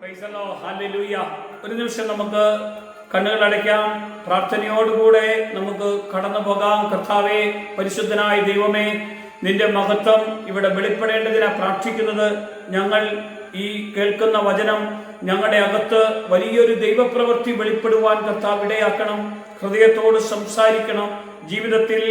ഒരു നിമിഷം നമുക്ക് കണ്ണുകൾ അടയ്ക്കാം. പ്രാർത്ഥനയോടുകൂടെ നമുക്ക് കടന്നു പോകാം. കർത്താവേ, പരിശുദ്ധനായ ദൈവമേ, നിന്റെ മഹത്വം ഇവിടെ വെളിപ്പെടേണ്ടതിനാണ് പ്രാർത്ഥിക്കുന്നത്. ഞങ്ങൾ ഈ കേൾക്കുന്ന വചനം ഞങ്ങളുടെ അകത്ത് വലിയൊരു ദൈവപ്രവൃത്തി വെളിപ്പെടുവാൻ കർത്താവ് ഇടയാക്കണം. ഹൃദയത്തോട് സംസാരിക്കണം. ജീവിതത്തിൽ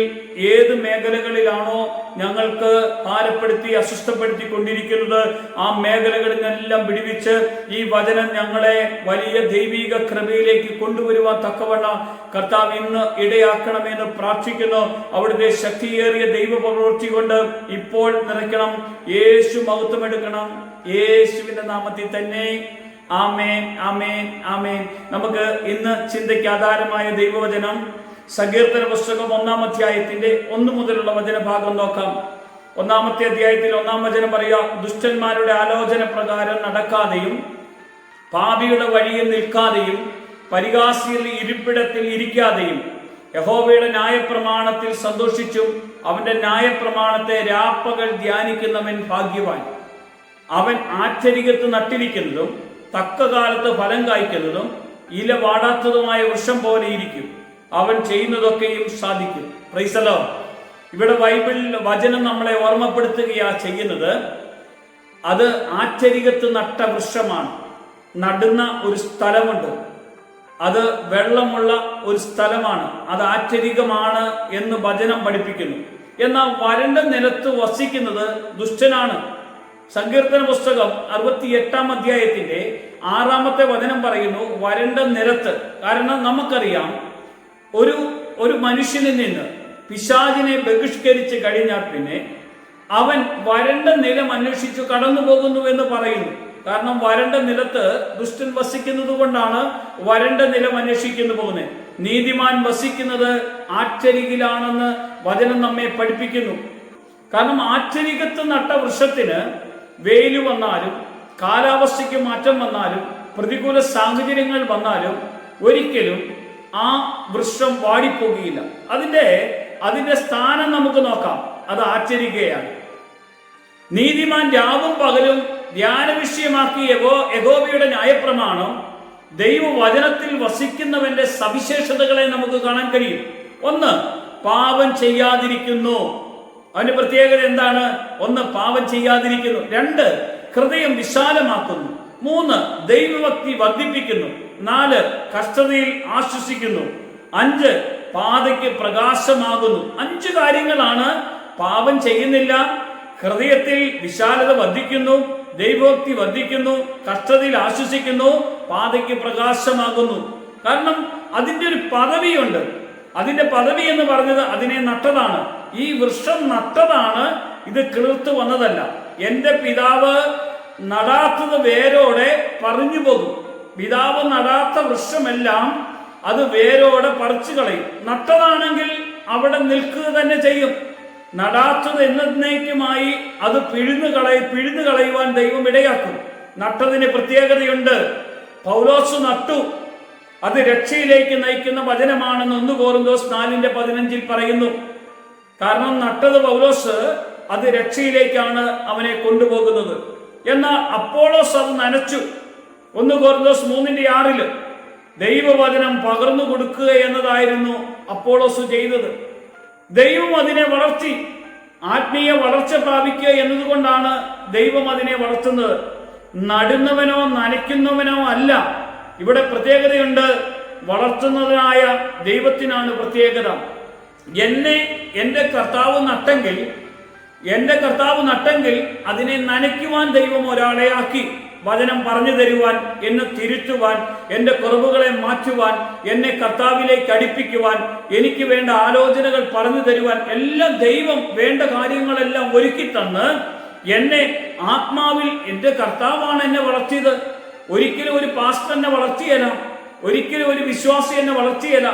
ഏത് മേഖലകളിലാണോ ഞങ്ങൾക്ക് ഭാരപ്പെടുത്തി അസ്വസ്ഥപ്പെടുത്തി കൊണ്ടിരിക്കുന്നത്, ആ മേഖലകളിൽ നിന്നെല്ലാം വിടുവിച്ച് ഈ വചനം ഞങ്ങളെ വലിയ ദൈവിക കൃപയിലേക്ക് കൊണ്ടുവരുവാൻ തക്കവണ്ണം കർത്താവ് ഇന്ന് ഇടയാക്കണമെന്ന് പ്രാർത്ഥിക്കുന്നു. അവിടുത്തെ ശക്തിയേറിയ ദൈവപ്രവൃത്തി കൊണ്ട് ഇപ്പോൾ നിറയ്ക്കണം. യേശു മഹത്വം എടുക്കണം. യേശുവിന്റെ നാമത്തിൽ തന്നെ ആമേൻ, ആമേൻ, ആമേൻ. നമുക്ക് ഇന്ന് ചിന്തയ്ക്ക് ആധാരമായ ദൈവവചനം സങ്കീർത്തന പുസ്തകം 1-ാം അധ്യായത്തിന്റെ 1 മുതലുള്ള വചനഭാഗം നോക്കാം. 1-ാമത്തെ അധ്യായത്തിൽ 1-ാം വചനം പറയുക: ദുഷ്ടന്മാരുടെ ആലോചന പ്രകാരം നടക്കാതെയും പാപിയുടെ വഴിയിൽ നിൽക്കാതെയും പരിഹാസികളുടെ ഇരിപ്പിടത്തിൽ ഇരിക്കാതെയും യഹോവയുടെ ന്യായപ്രമാണത്തിൽ സന്തോഷിച്ചും അവന്റെ ന്യായപ്രമാണത്തെ രാപ്പകൽ ധ്യാനിക്കുന്നവൻ ഭാഗ്യവാൻ. അവൻ ആശ്ചര്യത്ത് നട്ടിരിക്കുന്നതും തക്ക കാലത്ത് ഫലം കായ്ക്കുന്നതും ഇല വാടാത്തതുമായ വൃക്ഷം പോലെ ഇരിക്കും. അവൻ ചെയ്യുന്നതൊക്കെയും സാധിക്കും. Price the Lord. ഇവിടെ ബൈബിളിൽ വചനം നമ്മളെ ഓർമ്മപ്പെടുത്തുകയാണ് ചെയ്യുന്നത്. അത് ആശ്ചര്യത്ത് നട്ട വൃക്ഷമാണ്. നടുന്ന ഒരു സ്ഥലമുണ്ട്. അത് വെള്ളമുള്ള ഒരു സ്ഥലമാണ്. അത് ആശ്ചര്യമാണ് എന്ന് വചനം പഠിപ്പിക്കുന്നു. എന്നാൽ വരണ്ട നിലത്ത് വസിക്കുന്നത് ദുഷ്ടനാണ്. സങ്കീർത്തന പുസ്തകം 68-ാം അധ്യായത്തിന്റെ 6-ാമത്തെ വചനം പറയുന്നു വരണ്ട നിലത്ത്. കാരണം നമുക്കറിയാം, ഒരു മനുഷ്യനിൽ നിന്ന് പിശാചിനെ ബഹിഷ്കരിച്ച് കഴിഞ്ഞാൽ പിന്നെ അവൻ വരണ്ട നിലം അന്വേഷിച്ചു കടന്നു പോകുന്നു എന്ന് പറയുന്നു. കാരണം വരണ്ട നിലത്ത് ദുഷ്ടൻ വസിക്കുന്നത് കൊണ്ടാണ് വരണ്ട നിലം അന്വേഷിക്കുന്നു പോകുന്നത്. നീതിമാൻ വസിക്കുന്നത് ആശ്ചര്യയിലാണെന്ന് വചനം നമ്മെ പഠിപ്പിക്കുന്നു. കാരണം ആശ്ചര്യത്ത് നട്ട വൃക്ഷത്തിന് വെയിൽ വന്നാലും കാലാവസ്ഥയ്ക്ക് മാറ്റം വന്നാലും പ്രതികൂല സാഹചര്യങ്ങൾ വന്നാലും ഒരിക്കലും ആ വൃക്ഷം വാടിപ്പോകുകയില്ല. അതിന്റെ സ്ഥാനം നമുക്ക് നോക്കാം. അത് ആശ്ചര്യയാണ്. നീതിമാൻ രാവും പകലും ധ്യാന വിഷയമാക്കി യഹോവയുടെ ന്യായപ്രമാണം ദൈവവചനത്തിൽ വസിക്കുന്നവന്റെ സവിശേഷതകളെ നമുക്ക് കാണാൻ കഴിയും. 1, പാപം ചെയ്യാതിരിക്കുന്നു. അവന്റെ പ്രത്യേകത എന്താണ്? 1, പാപം ചെയ്യാതിരിക്കുന്നു. 2, ഹൃദയം വിശാലമാക്കുന്നു. 3, ദൈവഭക്തി വർദ്ധിപ്പിക്കുന്നു. 4, കഷ്ടതയിൽ ആശ്വസിക്കുന്നു. 5, പാതയ്ക്ക് പ്രകാശമാകുന്നു. 5 കാര്യങ്ങളാണ്. പാപം ചെയ്യുന്നില്ല, ഹൃദയത്തിൽ വിശാലത വർദ്ധിക്കുന്നു, ദൈവഭക്തി വർദ്ധിക്കുന്നു, കഷ്ടതയിൽ ആശ്വസിക്കുന്നു, പാതയ്ക്ക് പ്രകാശമാകുന്നു. കാരണം അതിൻ്റെ ഒരു പദവിയുണ്ട്. അതിന്റെ പദവി എന്ന് പറഞ്ഞത് അതിനെ നട്ടതാണ്. ഈ വൃക്ഷം നട്ടതാണ്. ഇത് കിളിർത്തു വന്നതല്ല. എൻ്റെ പിതാവ് നടാത്തത് വേരോടെ പറഞ്ഞു പോകും. പിതാവ് നടാത്ത വൃക്ഷമെല്ലാം അത് വേരോടെ പറിച്ചു കളയും. നട്ടതാണെങ്കിൽ അവിടെ നിൽക്കുക തന്നെ ചെയ്യും. നടാത്തത് എന്നേക്കുമായി അത് പിഴുന്നു കളയുവാൻ ദൈവം ഇടയാക്കും. നട്ടതിന് പ്രത്യേകതയുണ്ട്. പൗലോസ് നട്ടു. അത് രക്ഷയിലേക്ക് നയിക്കുന്ന വചനമാണെന്ന് 1 കൊരിന്ത്യർ 4:15 പറയുന്നു. കാരണം നട്ടത് പൗലോസ്, അത് രക്ഷയിലേക്കാണ് അവനെ കൊണ്ടുപോകുന്നത്. എന്നാൽ അപ്പോളോസ് അത് നനച്ചു. 1 കൊരിന്ത്യർ 3:6 ദൈവവചനം പകർന്നു കൊടുക്കുക എന്നതായിരുന്നു അപ്പോളോസ് ചെയ്തത്. ദൈവം അതിനെ വളർത്തി. ആത്മീയ വളർച്ച പ്രാപിക്കുക എന്നതുകൊണ്ടാണ് ദൈവം അതിനെ വളർത്തുന്നത്. നടുന്നവനോ നനയ്ക്കുന്നവനോ അല്ല. ഇവിടെ പ്രത്യേകതയുണ്ട്. വളർത്തുന്നതിനായ ദൈവത്തിനാണ് പ്രത്യേകത. എൻ്റെ കർത്താവ് നട്ടെങ്കിൽ അതിനെ നനയ്ക്കുവാൻ ദൈവം ഒരാളെ ആക്കി. വചനം പറഞ്ഞു തരുവാൻ, എന്നെ തിരുത്തുവാൻ, എൻ്റെ കുറവുകളെ മാറ്റുവാൻ, എന്നെ കർത്താവിലേക്ക് അടുപ്പിക്കുവാൻ, എനിക്ക് വേണ്ട ആലോചനകൾ പറഞ്ഞു തരുവാൻ എല്ലാം ദൈവം വേണ്ട കാര്യങ്ങളെല്ലാം ഒരുക്കി തന്ന് എന്നെ ആത്മാവിൽ, എൻ്റെ കർത്താവാണ് എന്നെ വളർത്തിയത്. ഒരിക്കലും ഒരു പാസ്റ്റർ എന്നെ വളർത്തിയല്ല, ഒരിക്കലും ഒരു വിശ്വാസി എന്നെ വളർത്തിയല്ല.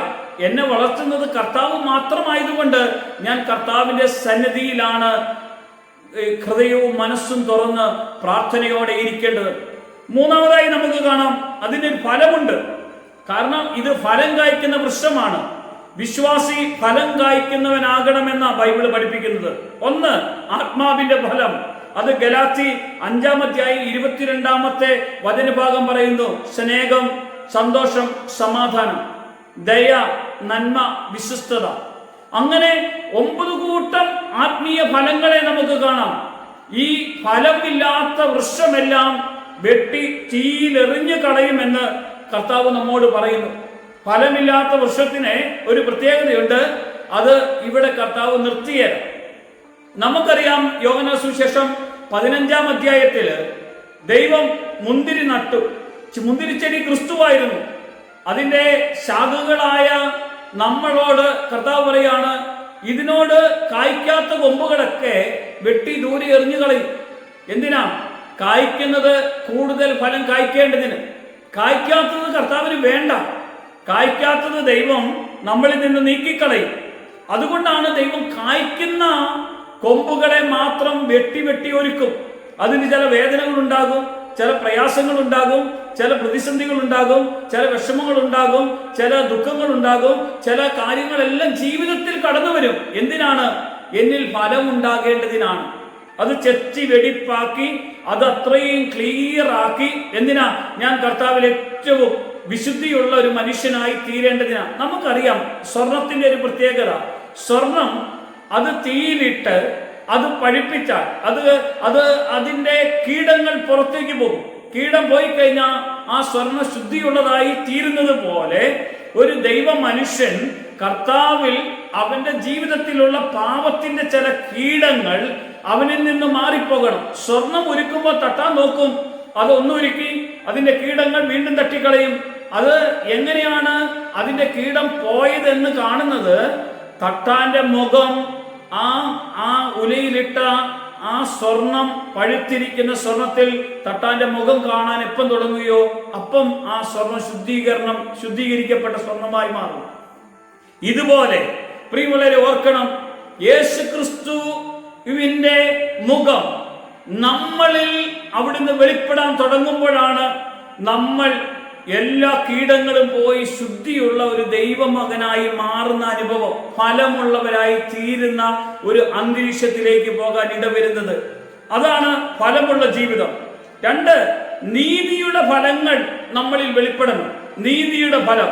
എന്നെ വളർത്തുന്നത് കർത്താവ് മാത്രമായതുകൊണ്ട് ഞാൻ കർത്താവിൻ്റെ സന്നിധിയിലാണ് ഹൃദയവും മനസ്സും തുറന്ന് പ്രാർത്ഥനയോടെ ഇരിക്കേണ്ടത്. 3-മതായി നമുക്ക് കാണാം, അതിനൊരു ഫലമുണ്ട്. കാരണം ഇത് ഫലം കായ്ക്കുന്ന വൃക്ഷമാണ്. വിശ്വാസി ഫലം കായ്ക്കുന്നവനാകണമെന്ന ബൈബിൾ പഠിപ്പിക്കുന്നത്. 1, ആത്മാവിന്റെ ഫലം. അത് ഗലാത്തി 5-ാം അധ്യായം 22-ാമത്തെ വചനഭാഗം പറയുന്നു. സ്നേഹം, സന്തോഷം, സമാധാനം, ദയ, നന്മ, വിശ്വസ്തത. അങ്ങനെ 9 കൂട്ടം ആത്മീയ ഫലങ്ങളെ നമുക്ക് കാണാം. ഈ ഫലമില്ലാത്ത വൃക്ഷമെല്ലാം വെട്ടി തീയിലെറിഞ്ഞു കളയുമെന്ന് കർത്താവ് നമ്മോട് പറയുന്നു. ഫലമില്ലാത്ത വൃക്ഷത്തിന് ഒരു പ്രത്യേകതയുണ്ട്. അത് ഇവിടെ കർത്താവ് നിർത്തിയത്. നമുക്കറിയാം, യോഹന്നാൻ സുവിശേഷം 15-ാം അധ്യായത്തിൽ ദൈവം മുന്തിരി നട്ടു. മുന്തിരിച്ചെടി ക്രിസ്തുവായിരുന്നു. അതിൻ്റെ ശാഖകളായ നമ്മളോട് കർത്താവ് പറയാണ്, ഇതിനോട് കായ്ക്കാത്ത കൊമ്പുകളൊക്കെ വെട്ടി ദൂരെ എറിഞ്ഞു കളയും. എന്തിനാ? കായ്ക്കുന്നത് കൂടുതൽ ഫലം കായ്ക്കേണ്ടതിന്. കായ്ക്കാത്തത് കർത്താവിന് വേണ്ട. കായ്ക്കാത്തത് ദൈവം നമ്മളിൽ നിന്ന് നീക്കിക്കളയും. അതുകൊണ്ടാണ് ദൈവം കായ്ക്കുന്ന കൊമ്പുകളെ മാത്രം വെട്ടി വെട്ടി ഒരുക്കും. അതിന് ചില വേദനകളുണ്ടാകും, ചില പ്രയാസങ്ങളുണ്ടാകും, ചില പ്രതിസന്ധികളുണ്ടാകും, ചില വിഷമങ്ങളുണ്ടാകും, ചില ദുഃഖങ്ങളുണ്ടാകും, ചില കാര്യങ്ങളെല്ലാം ജീവിതത്തിൽ കടന്നു വരും. എന്തിനാണ്? എന്നിൽ ഫലം ഉണ്ടാകേണ്ടതിനാണ്. അത് ചെത്തി വെടിപ്പാക്കി അത് അത്രയും ക്ലിയർ ആക്കി. എന്തിനാ? ഞാൻ കർത്താവിൽ ഏറ്റവും വിശുദ്ധിയുള്ള ഒരു മനുഷ്യനായി തീരേണ്ടതിനാണ്. നമുക്കറിയാം സ്വർണത്തിന്റെ ഒരു പ്രത്യേകത. സ്വർണം അത് തീയിലിട്ട് അത് പഴിപ്പിച്ചാൽ അതിന്റെ കീടങ്ങൾ പുറത്തേക്ക് പോകും. കീടം പോയി കഴിഞ്ഞാൽ ആ സ്വർണ്ണ ശുദ്ധിയുള്ളതായി തീരുന്നത് പോലെ ഒരു ദൈവ മനുഷ്യൻ കർത്താവിൽ അവന്റെ ജീവിതത്തിലുള്ള പാപത്തിന്റെ ചില കീടങ്ങൾ അവനിൽ നിന്ന് മാറിപ്പോകണം. സ്വർണം ഒരുക്കുമ്പോൾ തട്ടാൻ നോക്കും, അതൊന്നൊരുക്കി അതിന്റെ കീടങ്ങൾ വീണ്ടും തട്ടിക്കളയും. അത് എങ്ങനെയാണ് അതിന്റെ കീടം പോയതെന്ന് കാണുന്നത്? തട്ടാന്റെ മുഖം ആ ഉലയിലിട്ട ആ സ്വർണം, പഴുത്തിരിക്കുന്ന സ്വർണത്തിൽ തട്ടാന്റെ മുഖം കാണാൻ എപ്പം തുടങ്ങുകയോ അപ്പം ആ സ്വർണം ശുദ്ധീകരിക്കപ്പെട്ട സ്വർണമായി മാറും. ഇതുപോലെ പ്രിയമുള്ളവരെ ഓർക്കണം, യേശുക്രിസ്തുവിന്റെ മുഖം നമ്മളിൽ അവിടുന്ന് വെളിപ്പെടാൻ തുടങ്ങുമ്പോഴാണ് നമ്മൾ എല്ലാ കീടങ്ങളും പോയി ശുദ്ധിയുള്ള ഒരു ദൈവമകനായി മാറുന്ന അനുഭവം, ഫലമുള്ളവരായി തീരുന്ന ഒരു അന്തരീക്ഷത്തിലേക്ക് പോകാൻ ഇടവരുന്നത്. അതാണ് ഫലമുള്ള ജീവിതം. 2, നീതിയുടെ ഫലങ്ങൾ നമ്മളിൽ വെളിപ്പെടണം. നീതിയുടെ ഫലം,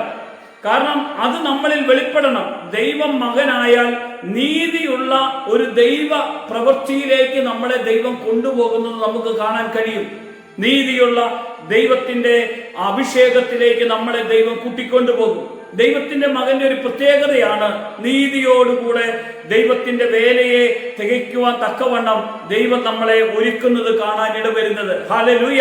കാരണം അത് നമ്മളിൽ വെളിപ്പെടണം. ദൈവം മകനായാൽ നീതിയുള്ള ഒരു ദൈവ പ്രവൃത്തിയിലേക്ക് നമ്മളെ ദൈവം കൊണ്ടുപോകുന്നത് നമുക്ക് കാണാൻ കഴിയും. നീതിയുള്ള ദൈവത്തിന്റെ അഭിഷേകത്തിലേക്ക് നമ്മളെ ദൈവം കൂട്ടിക്കൊണ്ടുപോകും. ദൈവത്തിന്റെ മകന്റെ ഒരു പ്രത്യേകതയാണ് നീതിയോടുകൂടെ ദൈവത്തിന്റെ വേലയെ തികയ്ക്കുവാൻ തക്കവണ്ണം ദൈവം നമ്മളെ ഒരുക്കുന്നത് കാണാൻ ഇടവരുന്നത്. ഹല്ലേലൂയ!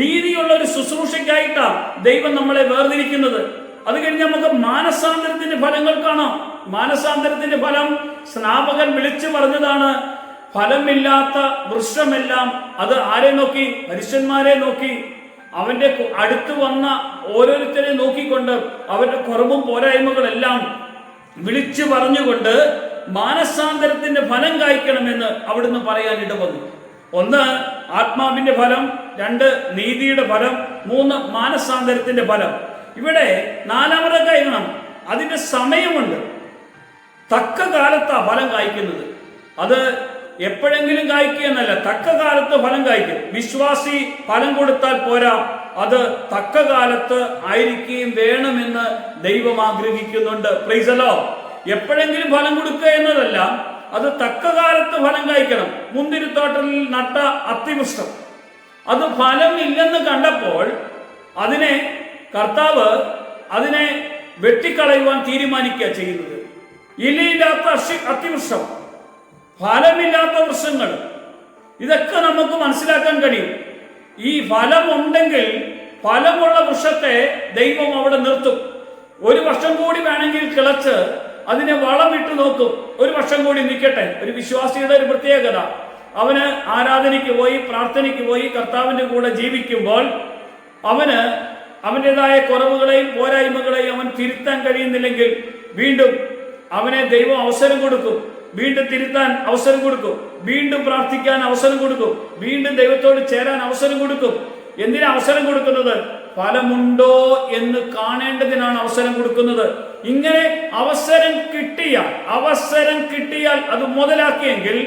നീതിയുള്ള ഒരു ശുശ്രൂഷയ്ക്കായിട്ടാണ് ദൈവം നമ്മളെ വേർതിരിക്കുന്നത്. അത് കഴിഞ്ഞ് നമുക്ക് മാനസാന്തരത്തിന്റെ ഫലങ്ങൾ കാണാം. മാനസാന്തരത്തിന്റെ ഫലം സ്നാപകൻ വിളിച്ചു പറഞ്ഞതാണ്. ഫലമില്ലാത്ത വൃക്ഷമെല്ലാം അത് ആരെ നോക്കി? മനുഷ്യന്മാരെ നോക്കി. അവന്റെ അടുത്ത് വന്ന ഓരോരുത്തരെ നോക്കിക്കൊണ്ട് അവരുടെ കുറവും പോരായ്മകളെല്ലാം വിളിച്ചു പറഞ്ഞുകൊണ്ട് മാനസാന്തരത്തിന്റെ ഫലം കായ്ക്കണമെന്ന് അവിടുന്ന് പറയാൻ ഇടവന്നു. 1 ആത്മാവിന്റെ ഫലം, 2 നീതിയുടെ ഫലം, 3 മാനസാന്തരത്തിന്റെ ഫലം. ഇവിടെ 4ാമത് കായ്ക്കണം. അതിന്റെ സമയമുണ്ട്. തക്ക കാലത്താ ഫലം കായ്ക്കുന്നത്. അത് എപ്പോഴെങ്കിലും കായ്ക്കുക എന്നല്ല, തക്ക കാലത്ത് ഫലം കായ്ക്കും. വിശ്വാസി ഫലം കൊടുത്താൽ പോരാ, അത് തക്ക കാലത്ത് ആയിരിക്കുകയും വേണമെന്ന് ദൈവം ആഗ്രഹിക്കുന്നുണ്ട്. Price the Lord. എപ്പോഴെങ്കിലും ഫലം കൊടുക്കുക എന്നതല്ല, അത് തക്ക കാലത്ത് ഫലം കായ്ക്കണം. മുന്തിരിത്തോട്ടത്തിൽ നട്ട അത്തിവൃക്ഷം അത് ഫലം ഇല്ലെന്ന് കണ്ടപ്പോൾ കർത്താവ് അതിനെ വെട്ടിക്കളയുവാൻ തീരുമാനിക്കുക ചെയ്യുന്നത്. ഇലയില്ലാത്ത അത്തിവൃക്ഷം, ഫലമില്ലാത്ത വൃക്ഷങ്ങൾ, ഇതൊക്കെ നമുക്ക് മനസ്സിലാക്കാൻ കഴിയും. ഈ ഫലമുണ്ടെങ്കിൽ ഫലമുള്ള വൃക്ഷത്തെ ദൈവം അവിടെ നിർത്തും. 1 വർഷം കൂടി വേണമെങ്കിൽ കിളച്ച് അതിനെ വളമിട്ട് നോക്കും. 1 വർഷം കൂടി നിൽക്കട്ടെ. ഒരു വിശ്വാസിയുടെ ഒരു പ്രത്യേകത, അവന് ആരാധനയ്ക്ക് പോയി, പ്രാർത്ഥനയ്ക്ക് പോയി, കർത്താവിന്റെ കൂടെ ജീവിക്കുമ്പോൾ അവന് അവൻ്റെതായ കുറവുകളെയും പോരായ്മകളെയും അവൻ തിരുത്താൻ കഴിയുന്നില്ലെങ്കിൽ വീണ്ടും അവനെ ദൈവം അവസരം കൊടുക്കും. വീണ്ടും തിരുത്താൻ അവസരം കൊടുക്കും. വീണ്ടും പ്രാർത്ഥിക്കാൻ അവസരം കൊടുക്കും. വീണ്ടും ദൈവത്തോട് ചേരാൻ അവസരം കൊടുക്കും. എന്തിനാ അവസരം കൊടുക്കുന്നത്? ഫലമുണ്ടോ എന്ന് കാണേണ്ടതിനാണ് അവസരം കൊടുക്കുന്നത്. ഇങ്ങനെ അവസരം കിട്ടിയാൽ അത് മുതലാക്കിയെങ്കിൽ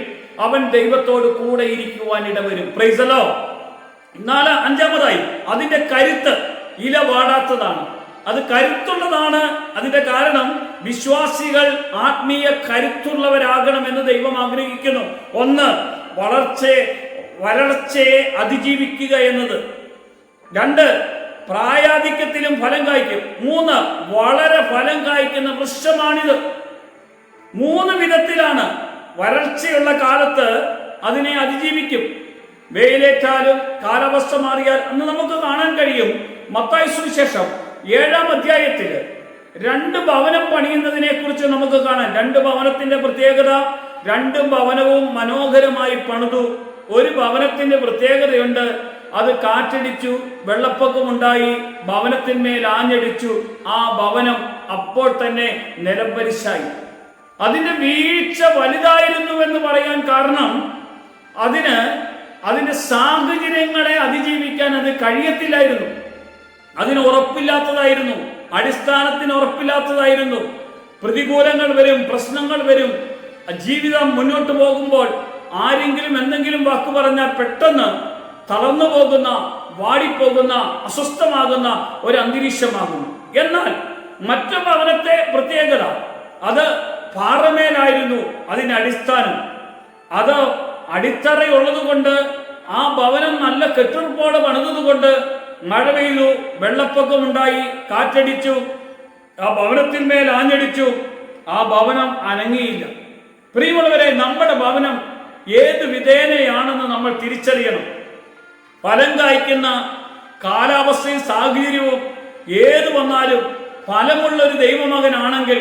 അവൻ ദൈവത്തോട് കൂടെ ഇരിക്കുവാൻ ഇടവരും. Price the Lord. അഞ്ചാമതായി അതിന്റെ കരുത്ത് ഇല വാടാത്തതാണ്. അത് കരുത്തുള്ളതാണ്. അതിന്റെ കാരണം വിശ്വാസികൾ ആത്മീയ കരുത്തുള്ളവരാകണമെന്ന് ദൈവം ആഗ്രഹിക്കുന്നു. ഒന്ന്, വരൾച്ചയെ അതിജീവിക്കുക എന്നത്. രണ്ട്, പ്രായാധിക്യത്തിലും ഫലം കായ്ക്കും. മൂന്ന്, വളരെ ഫലം കായ്ക്കുന്ന വൃക്ഷമാണിത്. മൂന്ന് വിധത്തിലാണ്. വരൾച്ചയുള്ള കാലത്ത് അതിനെ അതിജീവിക്കും. വെയിലേറ്റാലും കാലാവസ്ഥ മാറിയാൽ അന്ന് നമുക്ക് കാണാൻ കഴിയും. മത്തായി സുവിശേഷം 7-ാം അധ്യായത്തിൽ 2 ഭവനം പണിയുന്നതിനെ കുറിച്ച് നമുക്ക് കാണാം. 2 ഭവനത്തിന്റെ പ്രത്യേകത, 2 ഭവനവും മനോഹരമായി പണിതു. ഒരു ഭവനത്തിന്റെ പ്രത്യേകതയുണ്ട്, അത് കാറ്റടിച്ചു, വെള്ളപ്പൊക്കമുണ്ടായി, ഭവനത്തിന്മേൽ ആഞ്ഞടിച്ചു, ആ ഭവനം അപ്പോൾ തന്നെ നിലംപരിശായി. അതിന്റെ വീഴ്ച വലുതായിരുന്നു എന്ന് പറയാൻ കാരണം അതിന്റെ സാഹചര്യങ്ങളെ അതിജീവിക്കാൻ അത് കഴിയത്തില്ലായിരുന്നു. അതിന് ഉറപ്പില്ലാത്തതായിരുന്നു, അടിസ്ഥാനത്തിന് ഉറപ്പില്ലാത്തതായിരുന്നു. പ്രതികൂലങ്ങൾ വരും, പ്രശ്നങ്ങൾ വരും. ജീവിതം മുന്നോട്ട് പോകുമ്പോൾ ആരെങ്കിലും എന്തെങ്കിലും വാക്ക് പറഞ്ഞാൽ പെട്ടെന്ന് തളർന്നു പോകുന്ന, വാടിപ്പോകുന്ന, അസ്വസ്ഥമാകുന്ന ഒരു അന്തരീക്ഷമാകുന്നു. എന്നാൽ മറ്റു ഭവനത്തെ പ്രത്യേകത, അത് പാറമേലായിരുന്നു അതിന്റെ അടിസ്ഥാനം. അത് അടിത്തറയുള്ളത് കൊണ്ട്, ആ ഭവനം നല്ല കെട്ടുറപ്പോടെ പണിതുകൊണ്ട് മഴ പെയ്തു, വെള്ളപ്പൊക്കമുണ്ടായി, കാറ്റടിച്ചു, ആ ഭവനത്തിന്മേൽ ആഞ്ഞടിച്ചു, ആ ഭവനം അനങ്ങിയില്ല. പ്രിയമുള്ളവരെ, നമ്മുടെ ഭവനം ഏത് വിധേനയാണെന്ന് നമ്മൾ തിരിച്ചറിയണം. ഫലം കായ്ക്കുന്ന കാലാവസ്ഥയും സാഹചര്യവും ഏത് വന്നാലും ഫലമുള്ള ഒരു ദൈവമകനാണെങ്കിൽ,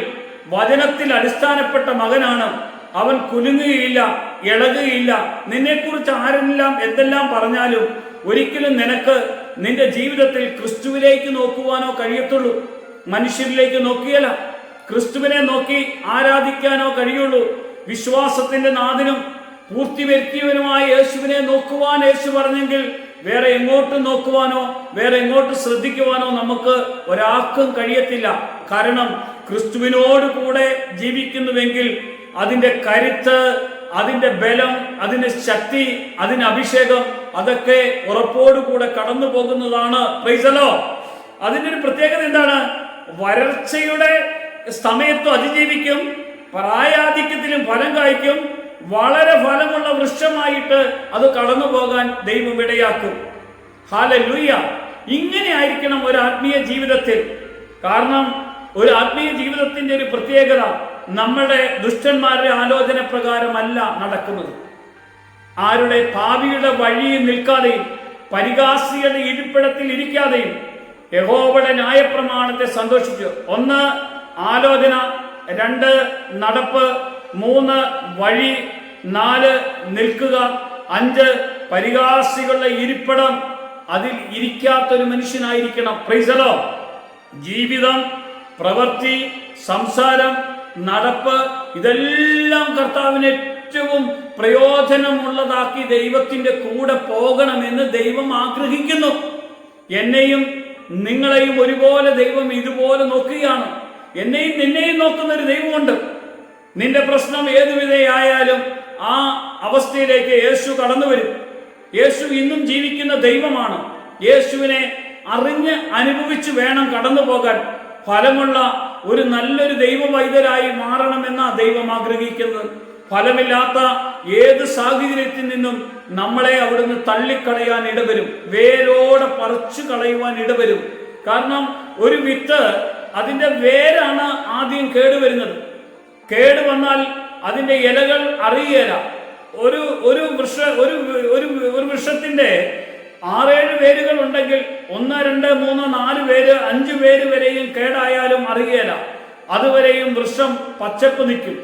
വചനത്തിൽ അടിസ്ഥാനപ്പെട്ട മകനാണ്, അവൻ കുലുങ്ങുകയില്ല, ഇളകുകയില്ല. നിന്നെക്കുറിച്ച് ആരെല്ലാം എന്തെല്ലാം പറഞ്ഞാലും ഒരിക്കലും നിനക്ക് നിന്റെ ജീവിതത്തിൽ ക്രിസ്തുവിലേക്ക് നോക്കുവാനോ കഴിയത്തുള്ളൂ. മനുഷ്യരിലേക്ക് നോക്കിയല്ല, ക്രിസ്തുവിനെ നോക്കി ആരാധിക്കാനോ കഴിയുള്ളൂ. വിശ്വാസത്തിന്റെ നാഥനും പൂർത്തി വരുത്തിയവനുമായ യേശുവിനെ നോക്കുവാൻ യേശു പറഞ്ഞെങ്കിൽ വേറെ എങ്ങോട്ട് നോക്കുവാനോ വേറെ എങ്ങോട്ട് ശ്രദ്ധിക്കുവാനോ നമുക്ക് ഒരാൾക്കും കഴിയത്തില്ല. കാരണം ക്രിസ്തുവിനോട് കൂടെ ജീവിക്കുന്നുവെങ്കിൽ അതിന്റെ കരുത്ത്, അതിന്റെ ബലം, അതിന്റെ ശക്തി, അതിന്റെ അഭിഷേകം, അതൊക്കെ ഉറപ്പോടുകൂടെ കടന്നു പോകുന്നതാണ്. Price the Lord. അതിന്റെ ഒരു പ്രത്യേകത എന്താണ്? വരൾച്ചയുടെ സമയത്തും അതിജീവിക്കും, പ്രായാധിക്യത്തിലും ഫലം കായ്ക്കും, വളരെ ഫലമുള്ള വൃക്ഷമായിട്ട് അത് കടന്നു പോകാൻ ദൈവം ഇടയാക്കും. ഹല്ലേലൂയ. ഇങ്ങനെ ആയിരിക്കണം ഒരു ആത്മീയ ജീവിതത്തിൽ. കാരണം ഒരു ആത്മീയ ജീവിതത്തിന്റെ ഒരു പ്രത്യേകത, നമ്മുടെ ദുഷ്ടന്മാരുടെ ആലോചന പ്രകാരമല്ല നടക്കുന്നത്. ആരുടെ പാപിയുടെ വഴിയിൽ നിൽക്കാതെയും പരിഹാസികളുടെ ഇരിപ്പിടത്തിൽ ഇരിക്കാതെയും യഹോവയുടെ ന്യായപ്രമാണത്തെ സന്തോഷിച്ചു. 1 ആലോചന, 2 നടപ്പ്, 3 വഴി, 4 നിൽക്കുക, 5 പരിഹാസികളുടെ ഇരിപ്പിടം, അതിൽ ഇരിക്കാത്തൊരു മനുഷ്യനായിരിക്കണം. Praise the lord. ജീവിതം, പ്രവൃത്തി, സംസാരം, നടപ്പ്, ഇതെല്ലാം കർത്താവിന് ഏറ്റവും പ്രയോജനമുള്ളതാക്കി ദൈവത്തിന്റെ കൂടെ പോകണമെന്ന് ദൈവം ആഗ്രഹിക്കുന്നു. എന്നെയും നിങ്ങളെയും ഒരുപോലെ ദൈവം ഇതുപോലെ നോക്കുകയാണ്. എന്നെയും നിന്നെയും നോക്കുന്ന ഒരു ദൈവമുണ്ട്. നിന്റെ പ്രശ്നം ഏതുവിധയായാലും ആ അവസ്ഥയിലേക്ക് യേശു കടന്നു വരും. യേശു ഇന്നും ജീവിക്കുന്ന ദൈവമാണ്. യേശുവിനെ അറിഞ്ഞ് അനുഭവിച്ച് വേണം കടന്നു പോകാൻ. ഫലമുള്ള ഒരു നല്ലൊരു ദൈവവൈദ്യരായി മാറണമെന്ന ദൈവം ആഗ്രഹിക്കുന്നത്. ഫലമില്ലാത്ത ഏത് സാഹചര്യത്തിൽ നിന്നും നമ്മളെ അവിടുന്ന് തള്ളിക്കളയാൻ ഇടവരും, വേരോടെ പറിച്ചു കളയുവാൻ ഇടവരും. കാരണം ഒരു വിത്ത്, അതിന്റെ വേരാണ് ആദ്യം കേടുവരുന്നത്. കേടുവന്നാൽ അതിന്റെ ഇലകൾ അറിയുകയില്ല. ഒരു വൃക്ഷത്തിന്റെ 6-7 വേരുകൾ ഉണ്ടെങ്കിൽ 1, 2, 3, 4 വേര്, 5 വേര് വരെയും കേടായാലും അറിയുകയില്ല. അതുവരെയും വൃക്ഷം പച്ചപ്പ് നിൽക്കും.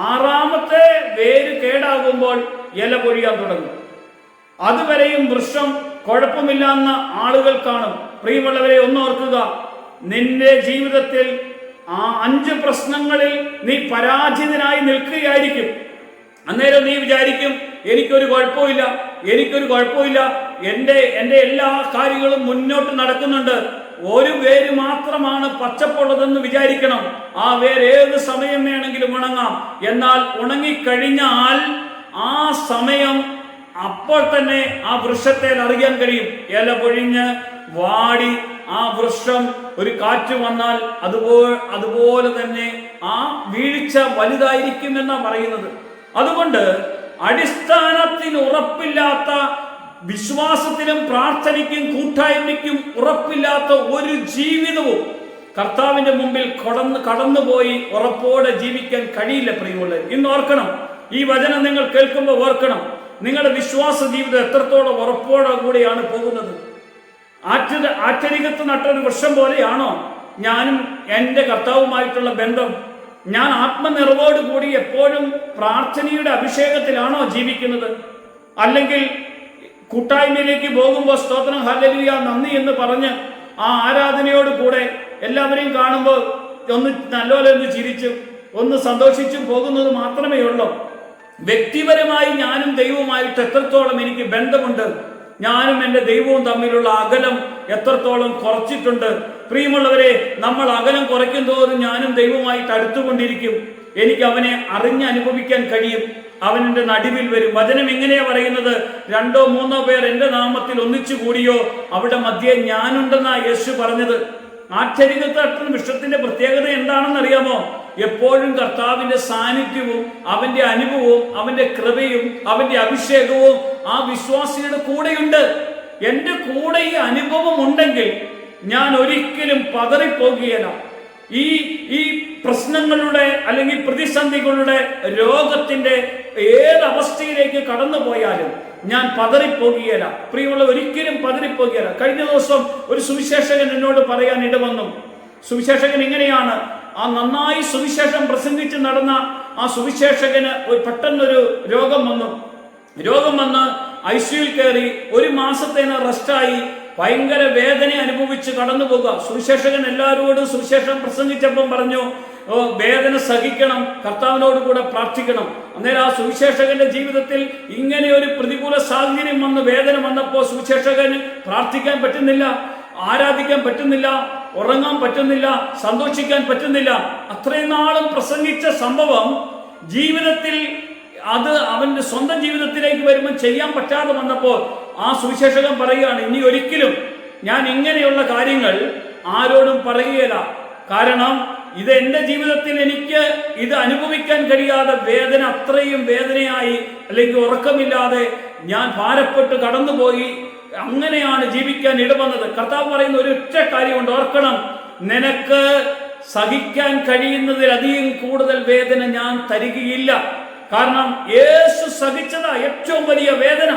6ാമത്തെ വേര് കേടാകുമ്പോൾ ഇല പൊഴിയാൻ തുടങ്ങും. അതുവരെയും വൃക്ഷം കുഴപ്പമില്ലാന്ന ആളുകൾ കാണും. പ്രിയമുള്ളവരെ, ഒന്നോർക്കുക, നിന്റെ ജീവിതത്തിൽ ആ 5 പ്രശ്നങ്ങളിൽ നീ പരാജിതനായി നിൽക്കുകയായിരിക്കും. അന്നേരം നീ വിചാരിക്കും, എനിക്കൊരു കുഴപ്പമില്ല, എൻ്റെ എല്ലാ കാര്യങ്ങളും മുന്നോട്ട് നടക്കുന്നുണ്ട്. ഒരു വേര് മാത്രമാണ് പച്ചപ്പുള്ളതെന്ന് വിചാരിക്കണം. ആ വേര് ഏത് സമയം വേണമെങ്കിലും ഉണങ്ങാം. എന്നാൽ ഉണങ്ങിക്കഴിഞ്ഞാൽ ആ ആ സമയം അപ്പോൾ തന്നെ ആ വൃക്ഷത്തെ അറിയാൻ കഴിയും. ഇല പൊഴിഞ്ഞ് വാടി ആ വൃക്ഷം ഒരു കാറ്റ് വന്നാൽ അതുപോലെ തന്നെ ആ വീഴ്ച വലുതായിരിക്കും എന്നാണ് പറയുന്നത്. അതുകൊണ്ട് അടിസ്ഥാനത്തിന് ഉറപ്പില്ലാത്ത, വിശ്വാസത്തിനും പ്രാർത്ഥനയ്ക്കും കൂട്ടായ്മയ്ക്കും ഉറപ്പില്ലാത്ത ഒരു ജീവിതവും കർത്താവിന്റെ മുമ്പിൽ കടന്നുപോയി ഉറപ്പോടെ ജീവിക്കാൻ കഴിയില്ല. പ്രിയമുള്ളവർ, ഇന്ന് ഓർക്കണം, ഈ വചനം നിങ്ങൾ കേൾക്കുമ്പോൾ ഓർക്കണം, നിങ്ങളുടെ വിശ്വാസ ജീവിതം എത്രത്തോളം ഉറപ്പോടെ കൂടിയാണ് പോകുന്നത്. ആറ്റരികത്ത് നട്ടൊരു വൃക്ഷം പോലെയാണോ ഞാനും എൻ്റെ കർത്താവുമായിട്ടുള്ള ബന്ധം? ഞാൻ ആത്മനിറവോട് കൂടി എപ്പോഴും പ്രാർത്ഥനയുടെ അഭിഷേകത്തിലാണോ ജീവിക്കുന്നത്? അല്ലെങ്കിൽ കൂട്ടായ്മയിലേക്ക് പോകുമ്പോൾ സ്തോത്രം ഹല്ലേലൂയ നന്ദി എന്ന് പറഞ്ഞ് ആ ആരാധനയോട് കൂടെ എല്ലാവരെയും കാണുമ്പോൾ ഒന്ന് നല്ലപോലെ ഒന്ന് ചിരിച്ചും ഒന്ന് സന്തോഷിച്ചും പോകുന്നത് മാത്രമേ ഉള്ളൂ? വ്യക്തിപരമായി ഞാനും ദൈവവുമായിട്ട് എത്രത്തോളം എനിക്ക് ബന്ധമുണ്ട്? ഞാനും എൻ്റെ ദൈവവും തമ്മിലുള്ള അകലം എത്രത്തോളം കുറച്ചിട്ടുണ്ട്? പ്രിയമുള്ളവരെ, നമ്മൾ അകലം കുറയ്ക്കും തോറും ഞാനും ദൈവവുമായിട്ട് അടുത്തുകൊണ്ടിരിക്കും. എനിക്ക് അവനെ അനുഭവിക്കാൻ കഴിയും. അവൻ എൻ്റെ നടുവിൽ വരും. വചനം എങ്ങനെയാ പറയുന്നത്? 2 or 3 പേർ എൻ്റെ നാമത്തിൽ ഒന്നിച്ചു കൂടിയോ അവിടെ മധ്യേ ഞാനുണ്ടെന്നാ യേശു പറഞ്ഞത്. ആറ്റരികത്ത് നട്ടുന്ന വൃക്ഷത്തിന്റെ പ്രത്യേകത എന്താണെന്ന് അറിയാമോ? എപ്പോഴും കർത്താവിന്റെ സാന്നിധ്യവും അവന്റെ അനുഭവവും അവന്റെ കൃപയും അവന്റെ അഭിഷേകവും ആ വിശ്വാസിയുടെ കൂടെയുണ്ട്. എൻ്റെ കൂടെ ഈ അനുഭവം ഉണ്ടെങ്കിൽ ഞാൻ ഒരിക്കലും പതറിപ്പോകുകയില്ല. ഈ പ്രശ്നങ്ങളുടെ അല്ലെങ്കിൽ പ്രതിസന്ധികളുടെ രോഗത്തിന്റെ ഏതവസ്ഥയിലേക്ക് കടന്നു പോയാലും ഞാൻ പതറിപ്പോകുകയില്ല. പ്രിയമുള്ള, ഒരിക്കലും പതറിപ്പോകുകയില്ല. കഴിഞ്ഞ ദിവസം ഒരു സുവിശേഷകൻ എന്നോട് പറയാൻ ഇടവന്നു. സുവിശേഷകൻ ഇങ്ങനെയാണ്, ആ നന്നായി സുവിശേഷം പ്രസംഗിച്ച് നടന്ന ആ സുവിശേഷകന് പെട്ടെന്നൊരു രോഗം വന്ന് ICUയിൽ കയറി 1 മാസത്തേന് റെസ്റ്റായി ഭയങ്കര വേദന അനുഭവിച്ച് കടന്നു പോകുക. സുവിശേഷകൻ എല്ലാവരോടും സുവിശേഷം പ്രസംഗിച്ചപ്പം പറഞ്ഞു, വേദന സഹിക്കണം, കർത്താവിനോട് കൂടെ പ്രാർത്ഥിക്കണം. അന്നേരം ആ സുവിശേഷകന്റെ ജീവിതത്തിൽ ഇങ്ങനെ ഒരു പ്രതികൂല സാഹചര്യം വേദന വന്നപ്പോൾ സുവിശേഷകന് പ്രാർത്ഥിക്കാൻ പറ്റുന്നില്ല, ആരാധിക്കാൻ പറ്റുന്നില്ല, ഉറങ്ങാൻ പറ്റുന്നില്ല, സന്തോഷിക്കാൻ പറ്റുന്നില്ല. അത്രയും നാളും പ്രസംഗിച്ച സംഭവം ജീവിതത്തിൽ അത് അവന്റെ സ്വന്തം ജീവിതത്തിലേക്ക് വരുമ്പോൾ ചെയ്യാൻ പറ്റാതെ വന്നപ്പോൾ ആ സുവിശേഷകൻ പറയുകയാണ്, ഇനി ഒരിക്കലും ഞാൻ ഇങ്ങനെയുള്ള കാര്യങ്ങൾ ആരോടും പറയുകയില്ല. കാരണം ഇത് എൻ്റെ ജീവിതത്തിൽ എനിക്ക് ഇത് അനുഭവിക്കാൻ കഴിയാതെ വേദന അത്രയും വേദനയായി, അല്ലെങ്കിൽ ഉറക്കമില്ലാതെ ഞാൻ ഭാരപ്പെട്ട് കടന്നുപോയി. അങ്ങനെയാണ് ജീവിക്കാൻ ഇടവന്നത്. കർത്താവ് പറയുന്ന ഒരു ഒറ്റ കാര്യമുണ്ട്, ഓർക്കണം, നിനക്ക് സഹിക്കാൻ കഴിയുന്നതിലധികം കൂടുതൽ വേദന ഞാൻ തരികയില്ല. കാരണം യേശു സഹിച്ചതാ ഏറ്റവും വലിയ വേദന.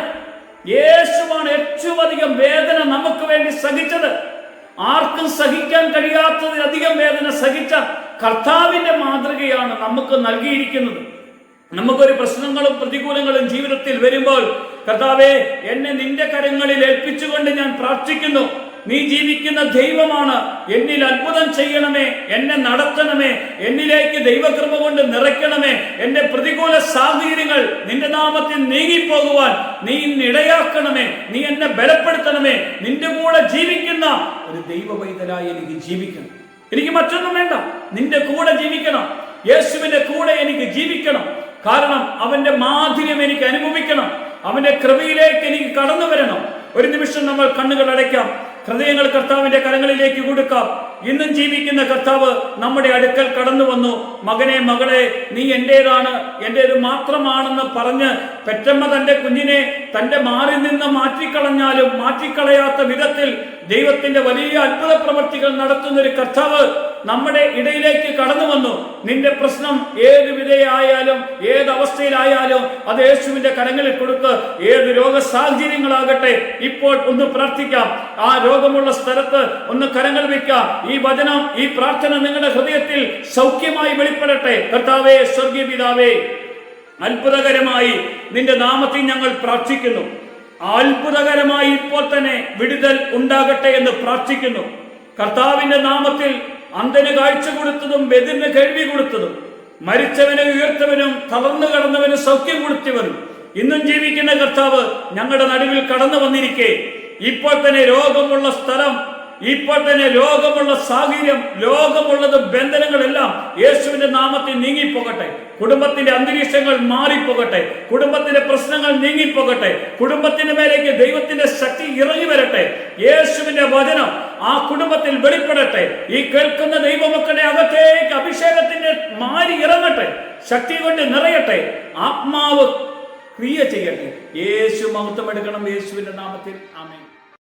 യേശുവാണ് ഏറ്റവും അധികം വേദന നമുക്ക് വേണ്ടി സഹിച്ചത്. ആർക്കും സഹിക്കാൻ കഴിയാത്തതിലധികം വേദന സഹിച്ച കർത്താവിന്റെ മാതൃകയാണ് നമുക്ക് നൽകിയിരിക്കുന്നത്. നമുക്കൊരു പ്രശ്നങ്ങളും പ്രതികൂലങ്ങളും ജീവിതത്തിൽ വരുമ്പോൾ, കർത്താവേ, എന്നെ നിന്റെ കരങ്ങളിൽ ഏൽപ്പിച്ചുകൊണ്ട് ഞാൻ പ്രാർത്ഥിക്കുന്നു. നീ ജീവിക്കുന്ന ദൈവമാണ്. എന്നിൽ അത്ഭുതം ചെയ്യണമേ, എന്നെ നടത്തണമേ, എന്നിലേക്ക് ദൈവകൃപ കൊണ്ട് നിറയ്ക്കണമേ. എന്റെ പ്രതികൂല സാഹചര്യങ്ങൾ നിന്റെ നാമത്തിൽ നീങ്ങിപ്പോകുവാൻ നീ ഇടയാക്കണമേ. നീ എന്നെ ബലപ്പെടുത്തണമേ. നിന്റെ കൂടെ ജീവിക്കുന്ന ഒരു ദൈവ പൈതലായി എനിക്ക് ജീവിക്കണം. എനിക്ക് മറ്റൊന്നും വേണ്ട, നിന്റെ കൂടെ ജീവിക്കണം. യേശുവിന്റെ കൂടെ എനിക്ക് ജീവിക്കണം. കാരണം അവന്റെ മാധുര്യം എനിക്ക് അനുഭവിക്കണം. അവന്റെ കൃപയിലേക്ക് എനിക്ക് കടന്നു വരണം. ഒരു നിമിഷം നമ്മൾ കണ്ണുകൾ അടയ്ക്കാം, ഹൃദയങ്ങൾ കർത്താവിന്റെ കരങ്ങളിലേക്ക് കൊടുക്കാം. ഇന്നും ജീവിക്കുന്ന കർത്താവ് നമ്മുടെ അടുക്കൽ കടന്നു വന്നു. മകനെ, മകളെ, നീ എന്റേതാണ്, എന്റേത് മാത്രമാണെന്ന് പറഞ്ഞ് പെറ്റമ്മ തന്റെ കുഞ്ഞിനെ തന്റെ മാറിൽ നിന്ന് മാറ്റിക്കളഞ്ഞാലും മാറ്റിക്കളയാത്ത വിധത്തിൽ ദൈവത്തിന്റെ വലിയ അത്ഭുത പ്രവർത്തികൾ നടത്തുന്ന ഒരു കർത്താവ് നമ്മുടെ ഇടയിലേക്ക് കടന്നു വന്നു. നിന്റെ പ്രശ്നം ഏത് വിധയായാലും ഏത് അവസ്ഥയിലായാലും അത് യേശുവിന്റെ കരങ്ങളിൽ കൊടുത്ത്, ഏത് രോഗ സാഹചര്യങ്ങളാകട്ടെ, ഇപ്പോൾ ഒന്ന് പ്രാർത്ഥിക്കാം. ആ രോഗമുള്ള സ്ഥലത്ത് ഒന്ന് കരങ്ങൾ വെക്കാം. ഈ വചനം, ഈ പ്രാർത്ഥന നിങ്ങളുടെ ഹൃദയത്തിൽ സൗഖ്യമായി വെളിപ്പെടട്ടെ. കർത്താവേ, സ്വർഗീയ പിതാവേ, അത്ഭുതകരമായി നിന്റെ നാമത്തിൽ ഞങ്ങൾ പ്രാർത്ഥിക്കുന്നു. അത്ഭുതകരമായി ഇപ്പോൾ തന്നെ വിടുതൽ ഉണ്ടാകട്ടെ എന്ന് പ്രാർത്ഥിക്കുന്നു. കർത്താവിന്റെ നാമത്തിൽ അന്ധന് കാഴ്ച കൊടുത്തതും ബധിരന് കേൾവി കൊടുത്തതും മരിച്ചവനെ ഉയർത്തവനും തളർന്നു കടന്നവന് സൗഖ്യം കൊടുത്തവനും ഇന്നും ജീവിക്കുന്ന കർത്താവ് ഞങ്ങളുടെ നടുവിൽ കടന്നു വന്നിരിക്കെ, ഇപ്പോൾ തന്നെ രോഗമുള്ള സ്ഥലം ഇപ്പോൾ തന്നെ രോഗമുള്ള സാഹചര്യം, രോഗമുള്ളത്, ബന്ധനങ്ങളെല്ലാം യേശുവിന്റെ നാമത്തിൽ നീങ്ങിപ്പോകട്ടെ. കുടുംബത്തിന്റെ അന്തരീക്ഷങ്ങൾ മാറിപ്പോകട്ടെ. കുടുംബത്തിന്റെ പ്രശ്നങ്ങൾ നീങ്ങിപ്പോകട്ടെ. കുടുംബത്തിന്റെ മേലേക്ക് ദൈവത്തിന്റെ ശക്തി ഇറങ്ങി വരട്ടെ. യേശുവിന്റെ വചനം ആ കുടുംബത്തിൽ വെളിപ്പെടട്ടെ. ഈ കേൾക്കുന്ന ദൈവമക്കളുടെ അകത്തേക്ക് അഭിഷേകത്തിന്റെ മാരി ഇറങ്ങട്ടെ. ശക്തി കൊണ്ട് നിറയട്ടെ. ആത്മാവ് ക്രിയ ചെയ്യട്ടെ. യേശു മഹത്വം എടുക്കണം. യേശുവിന്റെ നാമത്തിൽ ആമേൻ.